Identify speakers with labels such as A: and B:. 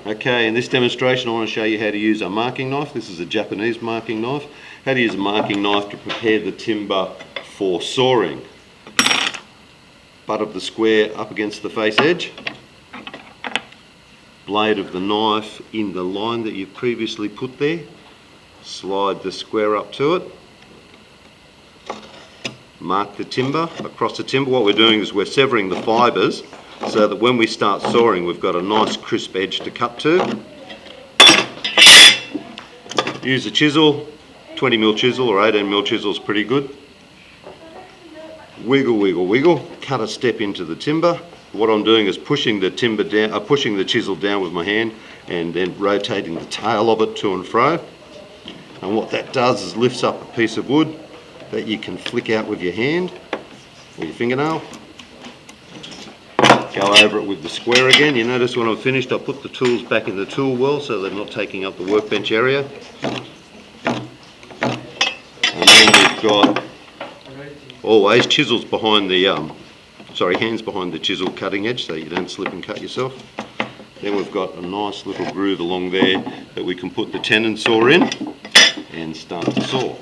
A: Okay, in this demonstration I want to show you how to use a marking knife. This is a Japanese marking knife. How to use a marking knife to prepare the timber for sawing. Butt of the square up against the face edge. Blade of the knife in the line that you've previously put there. Slide the square up to it. Mark the timber, across the timber. What we're doing is we're severing the fibres so that when we start sawing we've got a nice crisp edge to cut to. Use a chisel, 20mm chisel or 18mm chisel is pretty good. Wiggle, wiggle, wiggle, cut a step into the timber. What I'm doing is pushing the timber down, pushing the chisel down with my hand and then rotating the tail of it to and fro. And what that does is lifts up a piece of wood that you can flick out with your hand or your fingernail. Go over it with the square again. You notice when I'm finished I put the tools back in the tool well so they're not taking up the workbench area. And then we've got always chisels behind the, hands behind the chisel cutting edge so you don't slip and cut yourself. Then we've got a nice little groove along there that we can put the tenon saw in and start to saw.